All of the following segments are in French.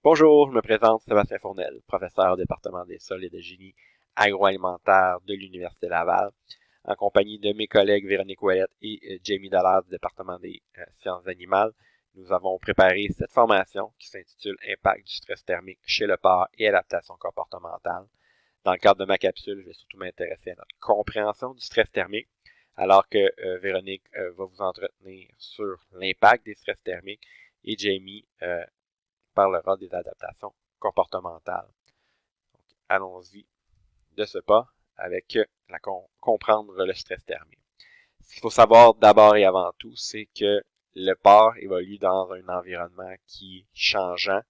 Bonjour, je me présente Sébastien Fournel, professeur au département des sols et de génie agroalimentaire de l'Université Laval, en compagnie de mes collègues Véronique Ouellette et Jamie Dallaire du département des sciences animales. Nous avons préparé cette formation qui s'intitule Impact du stress thermique chez le porc et adaptation comportementale. Dans le cadre de ma capsule, je vais surtout m'intéresser à notre compréhension du stress thermique, alors que Véronique va vous entretenir sur l'impact des stress thermiques et Jamie parlera des adaptations comportementales. Donc, allons-y de ce pas avec comprendre le stress thermique. Ce qu'il faut savoir d'abord et avant tout, c'est que le porc évolue dans un environnement qui est changeant,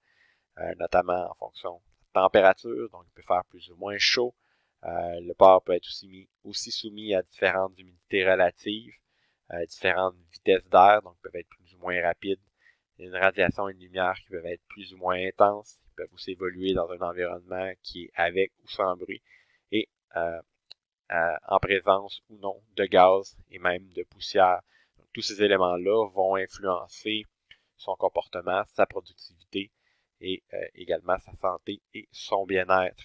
notamment en fonction de la température, donc il peut faire plus ou moins chaud. Le porc peut être aussi soumis à différentes humidités relatives, différentes vitesses d'air, donc peuvent être plus ou moins rapides. Il y a une radiation et une lumière qui peuvent être plus ou moins intenses. Ils peuvent aussi évoluer dans un environnement qui est avec ou sans bruit et en présence ou non de gaz et même de poussière. Donc, tous ces éléments-là vont influencer son comportement, sa productivité et également sa santé et son bien-être.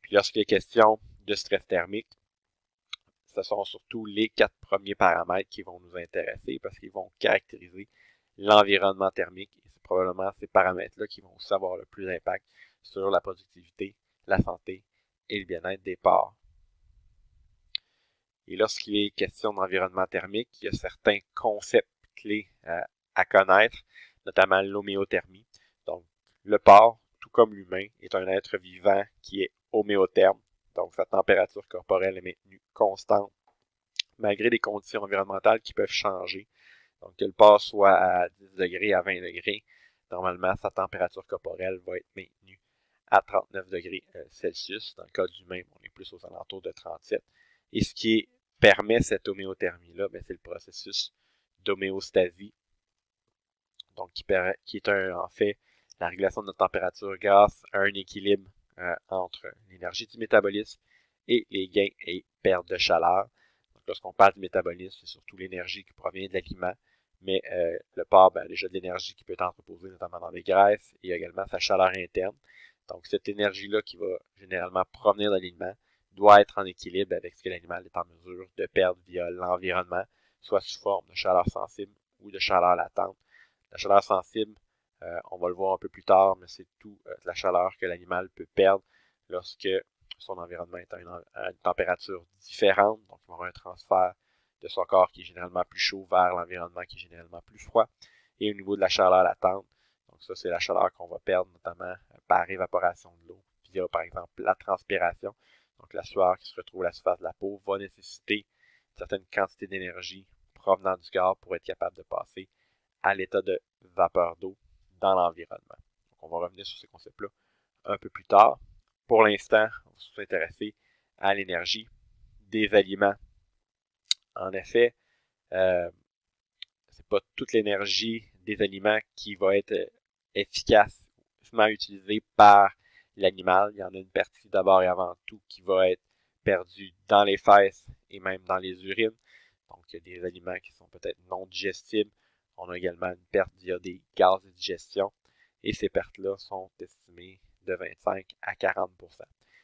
Puis lorsqu'il est question de stress thermique, ce sont surtout les 4 premiers paramètres qui vont nous intéresser parce qu'ils vont caractériser l'environnement thermique et c'est probablement ces paramètres-là qui vont aussi avoir le plus d'impact sur la productivité, la santé et le bien-être des porcs. Et lorsqu'il est question d'environnement thermique, il y a certains concepts clés à connaître, notamment l'homéothermie. Donc, le porc, tout comme l'humain, est un être vivant qui est homéotherme. Donc, sa température corporelle est maintenue constante malgré des conditions environnementales qui peuvent changer. Donc, que le porc soit à 10 degrés, à 20 degrés, normalement, sa température corporelle va être maintenue à 39 degrés Celsius. Dans le cas du humain, on est plus aux alentours de 37. Et ce qui permet cette homéothermie-là, c'est le processus d'homéostasie, donc qui est en fait la régulation de notre température grâce à un équilibre entre l'énergie du métabolisme et les gains et pertes de chaleur. Donc lorsqu'on parle du métabolisme, c'est surtout l'énergie qui provient de l'aliment, mais le porc a déjà de l'énergie qui peut être entreposée notamment dans les graisses et également sa chaleur interne. Donc cette énergie-là qui va généralement provenir de l'aliment doit être en équilibre avec ce que l'animal est en mesure de perdre via l'environnement, soit sous forme de chaleur sensible ou de chaleur latente. La chaleur sensible, on va le voir un peu plus tard, mais c'est tout la chaleur que l'animal peut perdre lorsque son environnement est à une température différente. Donc, il va y avoir un transfert de son corps qui est généralement plus chaud vers l'environnement qui est généralement plus froid. Et au niveau de la chaleur latente, donc ça, c'est la chaleur qu'on va perdre notamment par évaporation de l'eau via, par exemple, la transpiration. Donc, la sueur qui se retrouve à la surface de la peau va nécessiter une certaine quantité d'énergie provenant du corps pour être capable de passer à l'état de vapeur d'eau dans l'environnement. Donc, on va revenir sur ces concepts-là un peu plus tard. Pour l'instant, on va s'intéresser à l'énergie des aliments. En effet, c'est pas toute l'énergie des aliments qui va être efficacement utilisée par l'animal. Il y en a une partie d'abord et avant tout qui va être perdue dans les fesses et même dans les urines. Donc, il y a des aliments qui sont peut-être non digestibles. On a également une perte via des gaz de digestion. Et ces pertes-là sont estimées de 25 à 40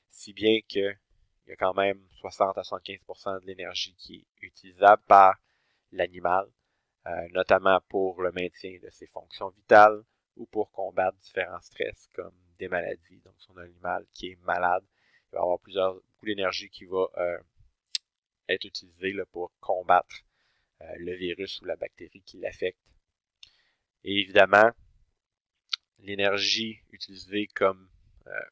si bien qu'il y a quand même 60 à 75 de l'énergie qui est utilisable par l'animal, notamment pour le maintien de ses fonctions vitales ou pour combattre différents stress comme des maladies. Donc, si on a un animal qui est malade, il va y avoir beaucoup d'énergie qui va être utilisée là, pour combattre le virus ou la bactérie qui l'affecte. Et évidemment, l'énergie utilisée comme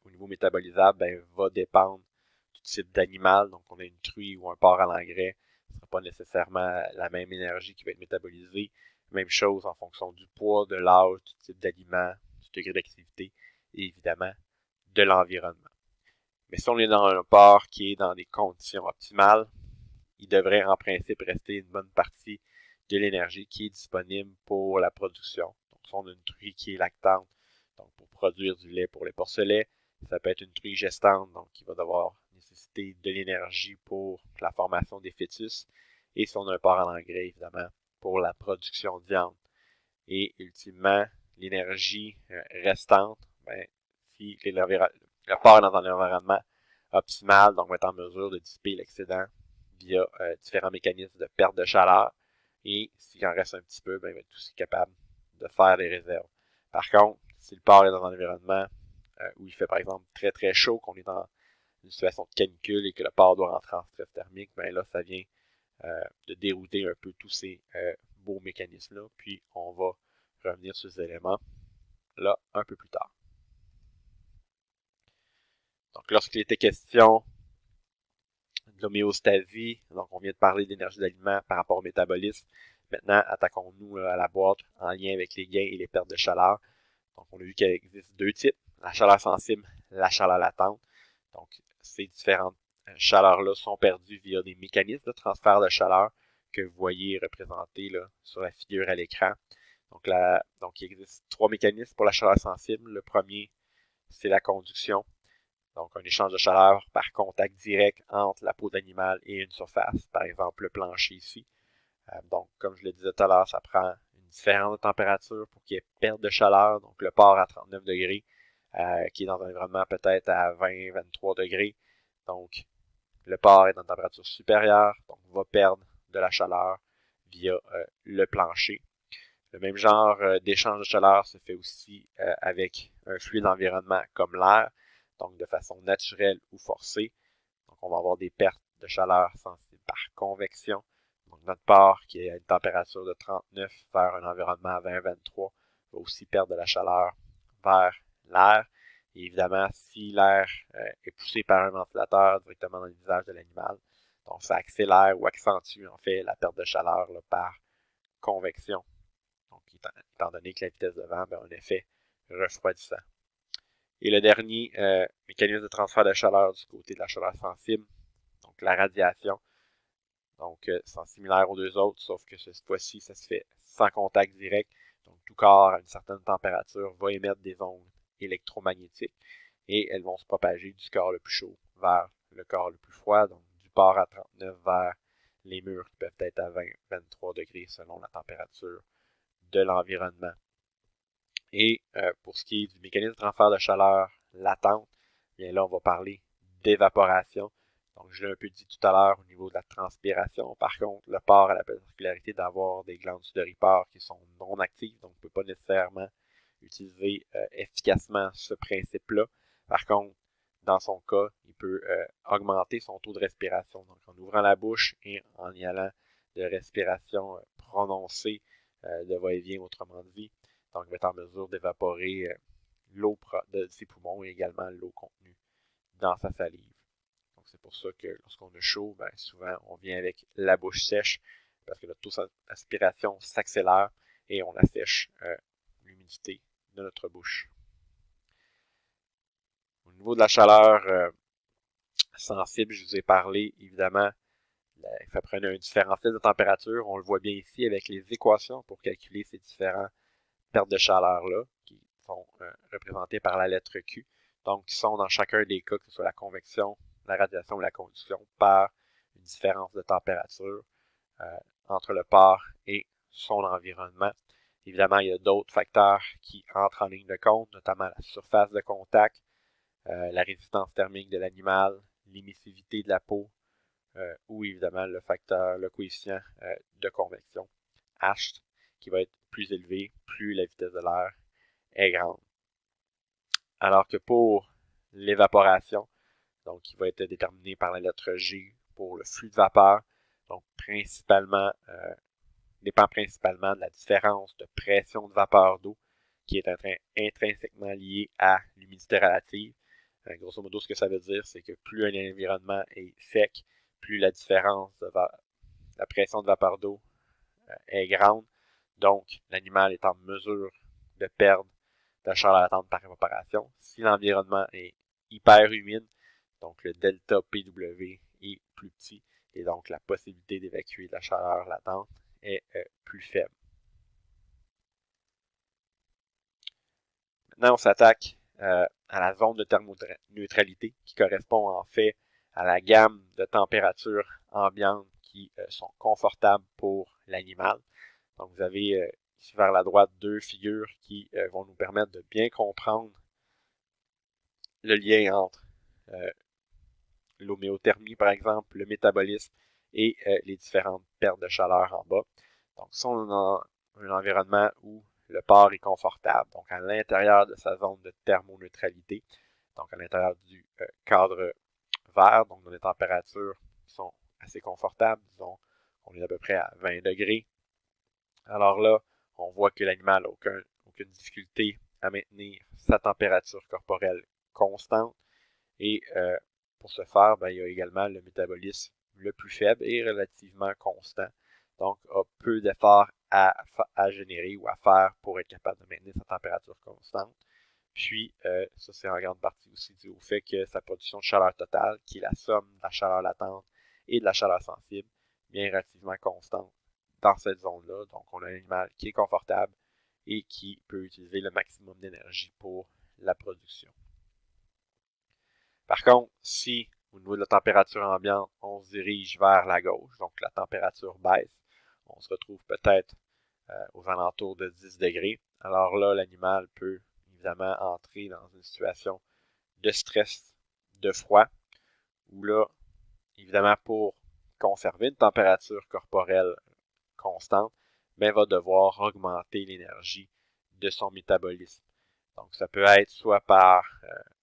au niveau métabolisable va dépendre du type d'animal. Donc, on a une truie ou un porc à l'engrais, ce ne sera pas nécessairement la même énergie qui va être métabolisée. Même chose en fonction du poids, de l'âge, du type d'aliment, du degré d'activité et évidemment de l'environnement. Mais si on est dans un porc qui est dans des conditions optimales, il devrait en principe rester une bonne partie de l'énergie qui est disponible pour la production. Donc, si on a une truie qui est lactante, donc pour produire du lait pour les porcelets, ça peut être une truie gestante, donc qui va devoir nécessiter de l'énergie pour la formation des fœtus. Et si on a un porc en engrais, évidemment, pour la production de viande. Et ultimement, l'énergie restante ben, si le porc est dans un environnement optimal, donc va être en mesure de dissiper l'excédent via différents mécanismes de perte de chaleur. Et s'il en reste un petit peu, ben, il va être aussi capable de faire des réserves. Par contre, si le porc est dans un environnement où il fait par exemple très très chaud, qu'on est dans une situation de canicule et que le porc doit rentrer en stress thermique, ben là, ça vient de dérouter un peu tous ces beaux mécanismes-là. Puis on va revenir sur ces éléments là un peu plus tard. Donc lorsqu'il était question de l'homéostasie, donc on vient de parler d'énergie d'aliment par rapport au métabolisme. Maintenant, attaquons-nous à la boîte en lien avec les gains et les pertes de chaleur. Donc on a vu qu'il existe deux types, la chaleur sensible, la chaleur latente. Donc ces différentes chaleurs-là sont perdues via des mécanismes de transfert de chaleur que vous voyez représentés là, sur la figure à l'écran. Donc il existe trois mécanismes pour la chaleur sensible. Le premier, c'est la conduction. Donc, un échange de chaleur par contact direct entre la peau d'animal et une surface, par exemple le plancher ici. Donc, comme je le disais tout à l'heure, ça prend une différence de température pour qu'il y ait perte de chaleur. Donc, le porc à 39 degrés, qui est dans un environnement peut-être à 20-23 degrés. Donc, le porc est dans une température supérieure, donc va perdre de la chaleur via le plancher. Le même genre d'échange de chaleur se fait aussi avec un fluide environnement comme l'air, donc de façon naturelle ou forcée. Donc on va avoir des pertes de chaleur sensibles par convection. Donc notre porc qui est à une température de 39 vers un environnement à 20-23 va aussi perdre de la chaleur vers l'air. Et évidemment, si l'air est poussé par un ventilateur directement dans le visage de l'animal, donc ça accélère ou accentue en fait la perte de chaleur là, par convection. Donc, étant donné que la vitesse de vent a un effet refroidissant. Et le dernier mécanisme de transfert de chaleur du côté de la chaleur sensible, donc la radiation. Donc, c'est similaire aux deux autres, sauf que cette fois-ci, ça se fait sans contact direct. Donc, tout corps à une certaine température va émettre des ondes électromagnétiques et elles vont se propager du corps le plus chaud vers le corps le plus froid, donc du porc à 39 vers les murs qui peuvent être à 20-23 degrés selon la température de l'environnement. Et pour ce qui est du mécanisme de transfert de chaleur latente, bien là, on va parler d'évaporation. Donc, je l'ai un peu dit tout à l'heure au niveau de la transpiration. Par contre, le porc a la particularité d'avoir des glandes sudoripores qui sont non actives, donc on ne peut pas nécessairement utiliser efficacement ce principe-là. Par contre, dans son cas, il peut augmenter son taux de respiration. Donc, en ouvrant la bouche et en y allant de respiration prononcée, de va-et-vient, autrement dit. Donc, il va être en mesure d'évaporer l'eau de ses poumons et également l'eau contenue dans sa salive. Donc, c'est pour ça que lorsqu'on a chaud, ben, souvent, on vient avec la bouche sèche parce que notre taux d'aspiration s'accélère et on assèche l'humidité de notre bouche. Au niveau de la chaleur sensible, je vous ai parlé, évidemment, ça prenait un différentiel de température. On le voit bien ici avec les équations pour calculer ces différentes pertes de chaleur-là, qui sont représentées par la lettre Q. Donc, qui sont dans chacun des cas, que ce soit la convection, la radiation ou la conduction, par une différence de température entre le porc et son environnement. Évidemment, il y a d'autres facteurs qui entrent en ligne de compte, notamment la surface de contact, la résistance thermique de l'animal, l'émissivité de la peau, ou évidemment le coefficient de convection, H, qui va être plus élevé, plus la vitesse de l'air est grande. Alors que pour l'évaporation, donc qui va être déterminé par la lettre G pour le flux de vapeur, donc dépend principalement de la différence de pression de vapeur d'eau qui est intrinsèquement liée à l'humidité relative. Grosso modo, ce que ça veut dire, c'est que plus un environnement est sec, plus la différence de la pression de vapeur d'eau est grande. Donc, l'animal est en mesure de perdre de la chaleur latente par évaporation. Si l'environnement est hyper humide, donc le delta PW est plus petit et donc la possibilité d'évacuer de la chaleur latente est plus faible. Maintenant, on s'attaque à la zone de thermoneutralité qui correspond en fait à la gamme de températures ambiantes qui sont confortables pour l'animal. Donc, vous avez ici vers la droite deux figures qui vont nous permettre de bien comprendre le lien entre l'homéothermie, par exemple, le métabolisme et les différentes pertes de chaleur en bas. Donc, si on a un environnement où le porc est confortable, donc à l'intérieur de sa zone de thermoneutralité, donc à l'intérieur du cadre vert, donc dans des températures qui sont assez confortables, disons qu'on est à peu près à 20 degrés. Alors là, on voit que l'animal n'a aucune difficulté à maintenir sa température corporelle constante. Et pour ce faire, ben, il y a également le métabolisme le plus faible et relativement constant. Donc, a peu d'efforts à générer ou à faire pour être capable de maintenir sa température constante. Puis, ça, c'est en grande partie aussi dû au fait que sa production de chaleur totale, qui est la somme de la chaleur latente et de la chaleur sensible, bien relativement constante dans cette zone-là. Donc, on a un animal qui est confortable et qui peut utiliser le maximum d'énergie pour la production. Par contre, si au niveau de la température ambiante, on se dirige vers la gauche, donc la température baisse, on se retrouve peut-être aux alentours de 10 degrés. Alors là, l'animal peut évidemment entrer dans une situation de stress, de froid, où là, évidemment, pour conserver une température corporelle constante, mais va devoir augmenter l'énergie de son métabolisme. Donc, ça peut être soit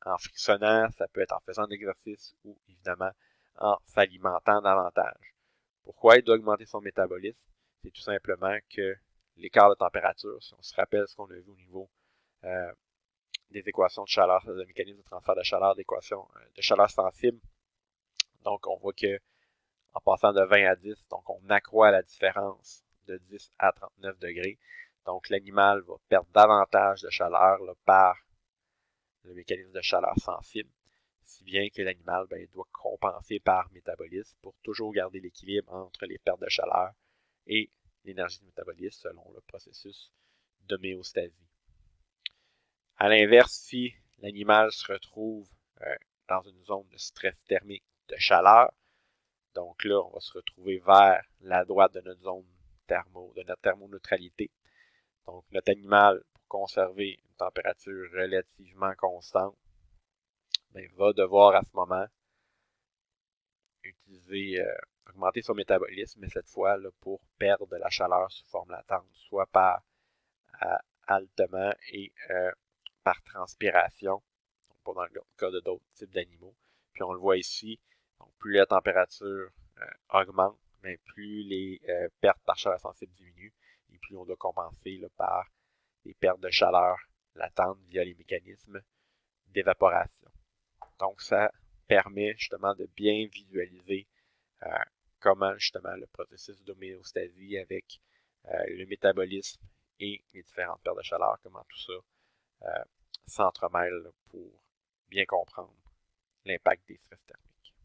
en frictionnant, ça peut être en faisant de l'exercice ou évidemment en s'alimentant davantage. Pourquoi il doit augmenter son métabolisme? C'est tout simplement que l'écart de température, si on se rappelle ce qu'on a vu au niveau des équations de chaleur, le mécanisme de transfert de chaleur, d'équations de chaleur sensible, donc on voit que en passant de 20 à 10, donc on accroît la différence de 10 à 39 degrés. Donc l'animal va perdre davantage de chaleur là, par le mécanisme de chaleur sensible, si bien que l'animal doit compenser par métabolisme pour toujours garder l'équilibre entre les pertes de chaleur et l'énergie du métabolisme selon le processus d'homéostasie. À l'inverse, si l'animal se retrouve dans une zone de stress thermique de chaleur, donc là, on va se retrouver vers la droite de notre zone de notre thermoneutralité. Donc, notre animal, pour conserver une température relativement constante, va devoir à ce moment augmenter son métabolisme, mais cette fois là, pour perdre de la chaleur sous forme latente, soit par haletement et par transpiration, donc pas dans le cas de d'autres types d'animaux. Puis on le voit ici, donc plus la température augmente, mais plus les pertes par chaleur sensible diminuent, et plus on doit compenser là, par les pertes de chaleur latente via les mécanismes d'évaporation. Donc ça permet justement de bien visualiser comment justement le processus d'homéostasie avec le métabolisme et les différentes pertes de chaleur, comment tout ça s'entremêle pour bien comprendre l'impact des stress thermiques.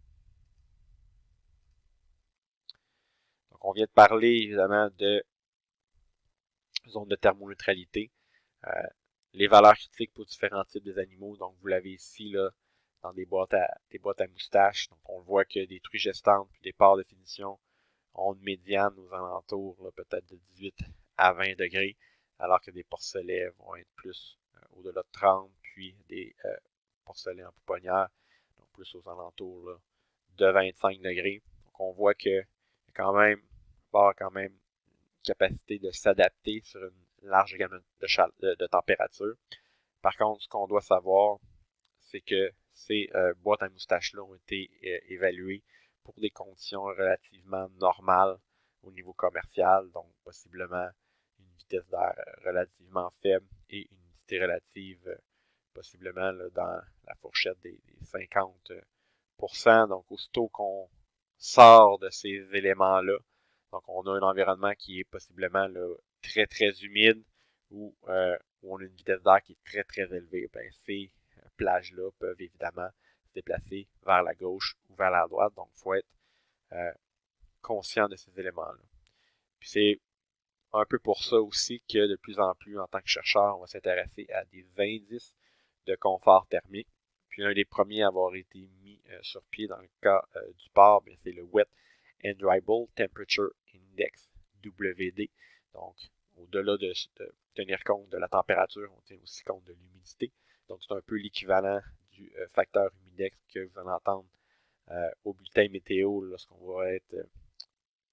Donc on vient de parler évidemment de zone de thermoneutralité, les valeurs critiques pour différents types d'animaux, donc vous l'avez ici là, dans des boîtes à moustaches. Donc on voit que des truies gestantes et des porcs de finition ont une médiane aux alentours peut-être de 18 à 20 degrés, alors que des porcelets vont être plus au-delà de 30, puis des porcelets en pouponnière, donc plus aux alentours là, de 25 degrés. Donc on voit que quand même, quand même une capacité de s'adapter sur une large gamme de température. Par contre, ce qu'on doit savoir, c'est que ces boîtes à moustaches-là ont été évaluées pour des conditions relativement normales au niveau commercial, donc possiblement une vitesse d'air relativement faible et une humidité relative possiblement là, dans la fourchette des 50%. Donc, aussitôt qu'on sort de ces éléments-là, donc on a un environnement qui est possiblement là, très, très humide ou où on a une vitesse d'air qui est très, très élevée, ben, ces plages-là peuvent évidemment se déplacer vers la gauche ou vers la droite. Donc, il faut être conscient de ces éléments-là. Puis c'est un peu pour ça aussi que de plus en plus, en tant que chercheur, on va s'intéresser à des indices de confort thermique. Puis un des premiers à avoir été mis sur pied dans le cas du porc, c'est le Wet and Dryable Temperature Index, WD. Donc, au-delà de tenir compte de la température, on tient aussi compte de l'humidité. Donc, c'est un peu l'équivalent du facteur humidex que vous allez entendre au bulletin météo lorsqu'on va être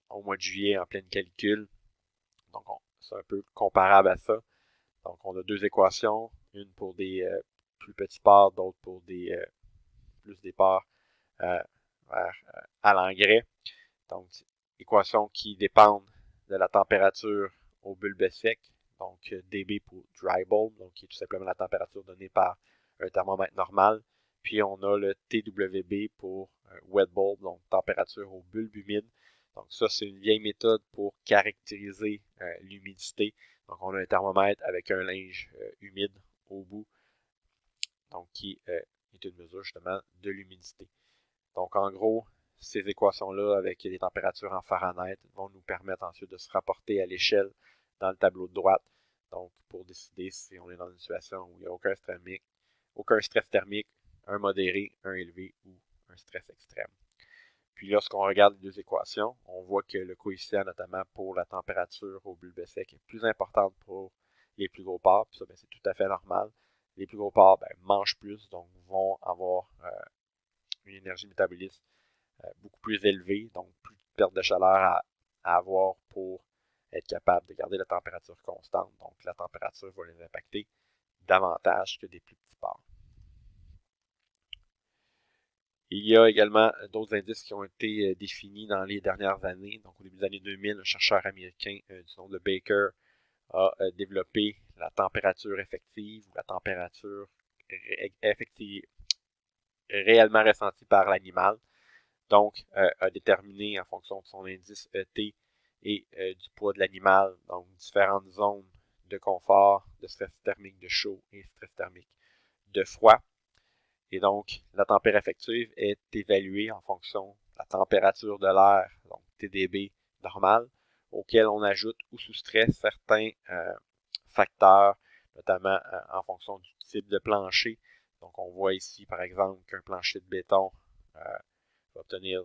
au mois de juillet en pleine canicule. Donc, c'est un peu comparable à ça. Donc, on a deux équations, une pour des plus petits ports, d'autres pour des plus des ports à l'engrais. Donc, équations qui dépendent de la température au bulbe sec. Donc, dB pour dry bulb, donc qui est tout simplement la température donnée par un thermomètre normal. Puis, on a le TWB pour wet bulb, donc température au bulbe humide. Donc, ça, c'est une vieille méthode pour caractériser l'humidité. Donc, on a un thermomètre avec un linge humide au bout, donc qui est une mesure justement de l'humidité. Donc, en gros, ces équations-là, avec les températures en Fahrenheit, vont nous permettre ensuite de se rapporter à l'échelle dans le tableau de droite. Donc, pour décider si on est dans une situation où il n'y a aucun stress thermique, un modéré, un élevé ou un stress extrême. Puis lorsqu'on regarde les deux équations, on voit que le coefficient, notamment pour la température au bulbe sec, est plus importante pour les plus gros porcs. Puis ça, c'est tout à fait normal. Les plus gros porcs mangent plus, donc vont avoir une énergie métaboliste beaucoup plus élevée, donc plus de perte de chaleur à avoir pour être capable de garder la température constante. Donc la température va les impacter davantage que des plus petits porcs. Il y a également d'autres indices qui ont été définis dans les dernières années. Donc, au début des années 2000, un chercheur américain du nom de Baker a développé la température effective ou la température effective réellement ressentie par l'animal. Donc, a déterminé en fonction de son indice ET et du poids de l'animal, donc différentes zones de confort, de stress thermique de chaud et stress thermique de froid. Et donc, la température effective est évaluée en fonction de la température de l'air, donc TDB normal, auquel on ajoute ou soustrait certains facteurs, notamment en fonction du type de plancher. Donc, on voit ici, par exemple, qu'un plancher de béton va obtenir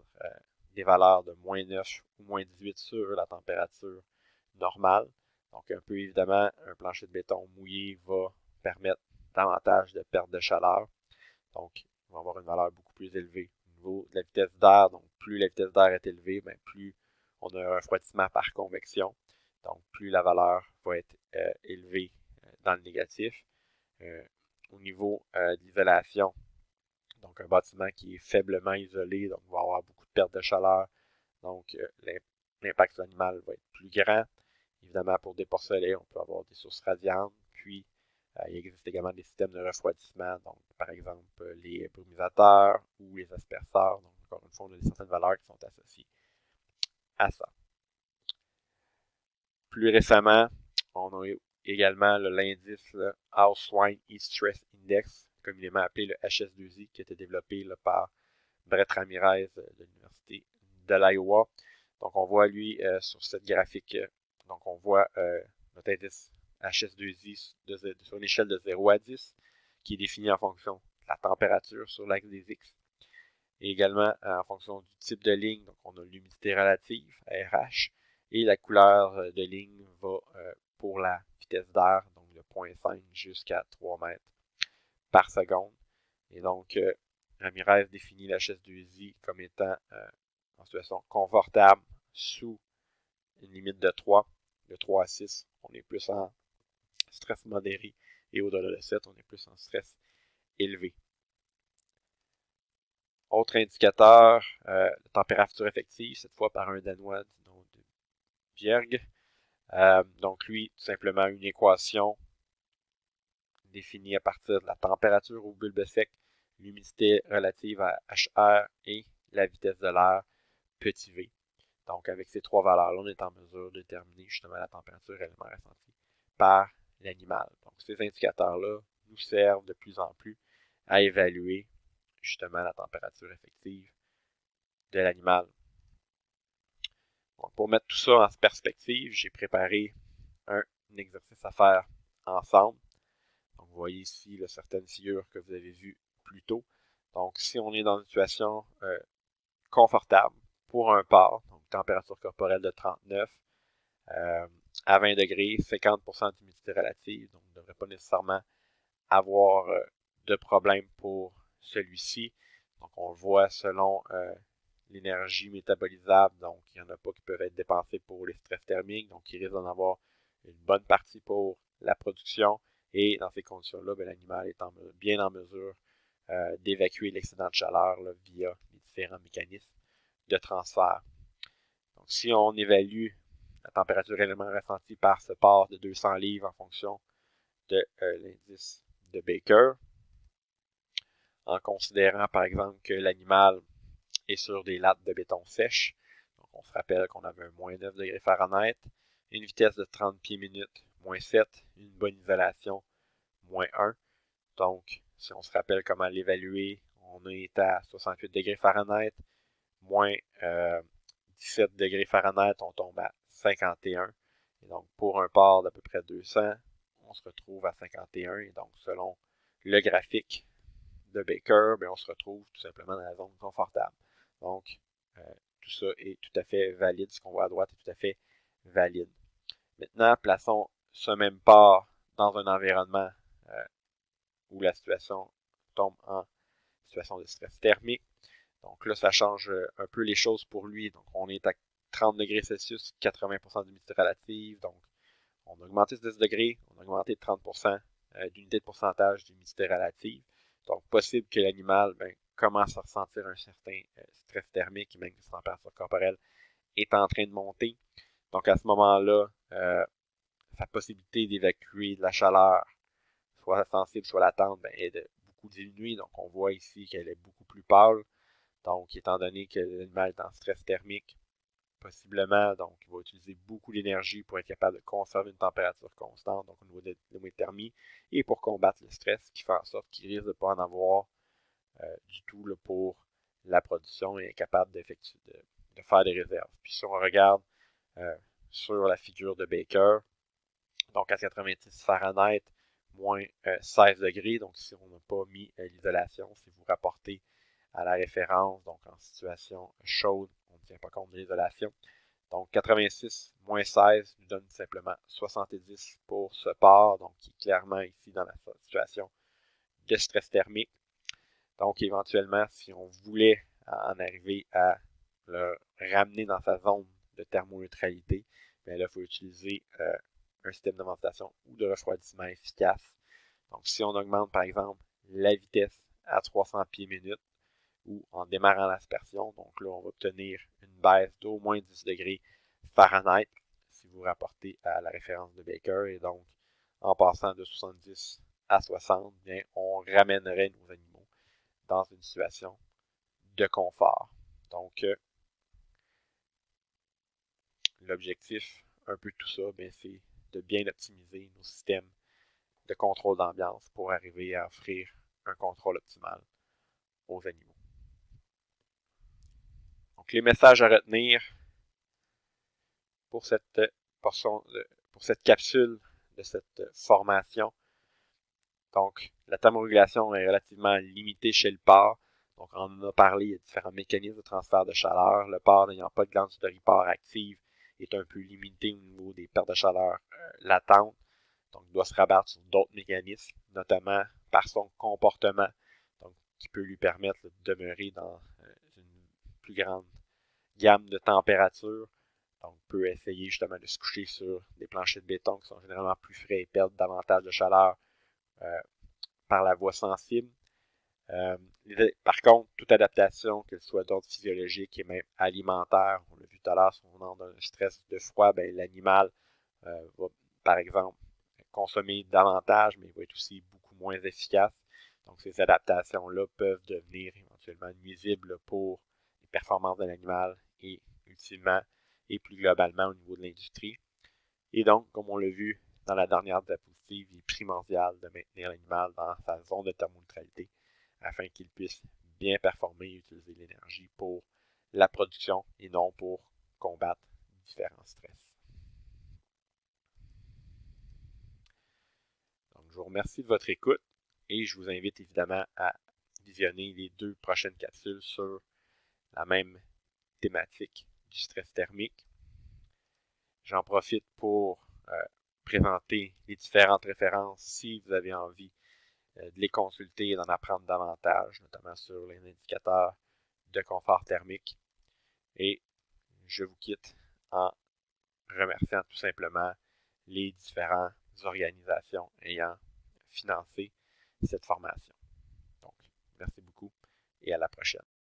des valeurs de moins 9 ou moins 18 sur la température normale. Donc, un peu évidemment, un plancher de béton mouillé va permettre davantage de perte de chaleur. Donc, on va avoir une valeur beaucoup plus élevée. Au niveau de la vitesse d'air, donc plus la vitesse d'air est élevée, plus on a un refroidissement par convection. Donc, plus la valeur va être élevée dans le négatif. Au niveau d'isolation, donc un bâtiment qui est faiblement isolé, donc va avoir beaucoup de perte de chaleur. Donc, l'impact sur l'animal va être plus grand. Évidemment, pour des porcelets, on peut avoir des sources radiantes. Puis, il existe également des systèmes de refroidissement, donc par exemple les brumisateurs ou les asperceurs. Donc, encore une fois, on a certaines valeurs qui sont associées à ça. Plus récemment, on a également l'indice House Swine Heat Stress Index, communément appelé le HS2I, qui a été développé par Brett Ramirez de l'Université de l'Iowa. Donc, on voit, lui, sur cette graphique, donc on voit notre indice HS2I sur une échelle de 0 à 10, qui est défini en fonction de la température sur l'axe des X. Et également en fonction du type de ligne, donc on a l'humidité relative, RH, et la couleur de ligne va pour la vitesse d'air, donc de 0,5 jusqu'à 3 mètres par seconde. Et donc, Ramirez définit la HS2I comme étant en situation confortable sous une limite de 3. De 3 à 6, on est plus en stress modéré et au-delà de 7, on est plus en stress élevé. Autre indicateur, la température effective, cette fois par un Danois du nom de Bjerg. Donc lui, tout simplement une équation définie à partir de la température au bulbe sec, l'humidité relative à HR et la vitesse de l'air petit v. Donc avec ces trois valeurs-là, on est en mesure de déterminer justement la température réellement ressentie par l'animal. Donc ces indicateurs-là nous servent de plus en plus à évaluer justement la température effective de l'animal. Donc, pour mettre tout ça en perspective, j'ai préparé un exercice à faire ensemble. Donc, vous voyez ici certaines figures que vous avez vues plus tôt. Donc, si on est dans une situation confortable pour un porc, donc température corporelle de 39, à 20 degrés, 50% d'humidité relative, donc on ne devrait pas nécessairement avoir de problème pour celui-ci. Donc, on le voit selon l'énergie métabolisable. Donc, il y en a pas qui peuvent être dépensés pour les stress thermiques. Donc, il risque d'en avoir une bonne partie pour la production. Et dans ces conditions-là, l'animal est bien en mesure d'évacuer l'excédent de chaleur là, via les différents mécanismes de transfert. Donc, si on évalue la température réellement ressentie par ce porc de 200 livres en fonction de l'indice de Baker, en considérant par exemple que l'animal est sur des lattes de béton sèches, donc on se rappelle qu'on avait un moins 9 degrés Fahrenheit, une vitesse de 30 pieds minutes, moins 7, une bonne isolation, moins 1. Donc, si on se rappelle comment l'évaluer, on est à 68 degrés Fahrenheit, moins 17 degrés Fahrenheit, on tombe à 51. Et donc, pour un porc d'à peu près 200, on se retrouve à 51. Et donc, selon le graphique de Baker, on se retrouve tout simplement dans la zone confortable. Donc, tout ça est tout à fait valide. Ce qu'on voit à droite est tout à fait valide. Maintenant, plaçons ce même porc dans un environnement où la situation tombe en situation de stress thermique. Donc là, ça change un peu les choses pour lui. Donc, on est à 30 degrés Celsius, 80% d'humidité relative. Donc, on a augmenté de 10 degrés, on a augmenté de 30% d'unité de pourcentage d'humidité relative. Donc, possible que l'animal commence à ressentir un certain stress thermique, même que sa température corporelle est en train de monter. Donc, à ce moment-là, sa possibilité d'évacuer de la chaleur, soit sensible, soit latente, est de beaucoup diminuée. Donc, on voit ici qu'elle est beaucoup plus pâle. Donc, étant donné que l'animal est en stress thermique, possiblement, donc, il va utiliser beaucoup d'énergie pour être capable de conserver une température constante, donc au niveau de l'homothermie, et pour combattre le stress, ce qui fait en sorte qu'il risque de ne pas en avoir du tout là, pour la production et est capable de faire des réserves. Puis si on regarde sur la figure de Baker, donc à 86 Fahrenheit, moins 16 degrés, donc si on n'a pas mis l'isolation, si vous rapportez à la référence, donc en situation chaude, on ne tient pas compte de l'isolation. Donc 86 moins 16 nous donne simplement 70 pour ce porc, donc qui est clairement ici dans la situation de stress thermique. Donc éventuellement, si on voulait en arriver à le ramener dans sa zone de thermoneutralité, là, il faut utiliser un système de ventilation ou de refroidissement efficace. Donc si on augmente par exemple la vitesse à 300 pieds minute, ou en démarrant l'aspersion. Donc là, on va obtenir une baisse d'au moins 10 degrés Fahrenheit si vous rapportez à la référence de Baker. Et donc, en passant de 70 à 60, bien, on ramènerait nos animaux dans une situation de confort. Donc, l'objectif, un peu de tout ça, c'est de bien optimiser nos systèmes de contrôle d'ambiance pour arriver à offrir un contrôle optimal aux animaux. Donc, les messages à retenir pour cette portion, pour cette capsule de cette formation. Donc, la thermorégulation est relativement limitée chez le porc. Donc, on en a parlé, il y a différents mécanismes de transfert de chaleur. Le porc n'ayant pas de glande sudoripare active est un peu limité au niveau des pertes de chaleur latentes. Donc, il doit se rabattre sur d'autres mécanismes, notamment par son comportement, donc, qui peut lui permettre de demeurer dans une plus grande gamme de températures. Donc, on peut essayer justement de se coucher sur des planchers de béton qui sont généralement plus frais et perdent davantage de chaleur par la voie sensible. Par contre, toute adaptation, qu'elle soit d'ordre physiologique et même alimentaire, on l'a vu tout à l'heure, si on entre dans un stress de froid, l'animal va, par exemple, consommer davantage, mais il va être aussi beaucoup moins efficace. Donc, ces adaptations-là peuvent devenir éventuellement nuisibles pour les performances de l'animal et, ultimement, et plus globalement au niveau de l'industrie. Et donc, comme on l'a vu dans la dernière diapositive, il est primordial de maintenir l'animal dans sa zone de thermoneutralité afin qu'il puisse bien performer et utiliser l'énergie pour la production et non pour combattre différents stress. Donc, je vous remercie de votre écoute et je vous invite évidemment à visionner les 2 prochaines capsules sur la même thématique du stress thermique. J'en profite pour présenter les différentes références si vous avez envie de les consulter et d'en apprendre davantage, notamment sur les indicateurs de confort thermique. Et je vous quitte en remerciant tout simplement les différentes organisations ayant financé cette formation. Donc, merci beaucoup et à la prochaine.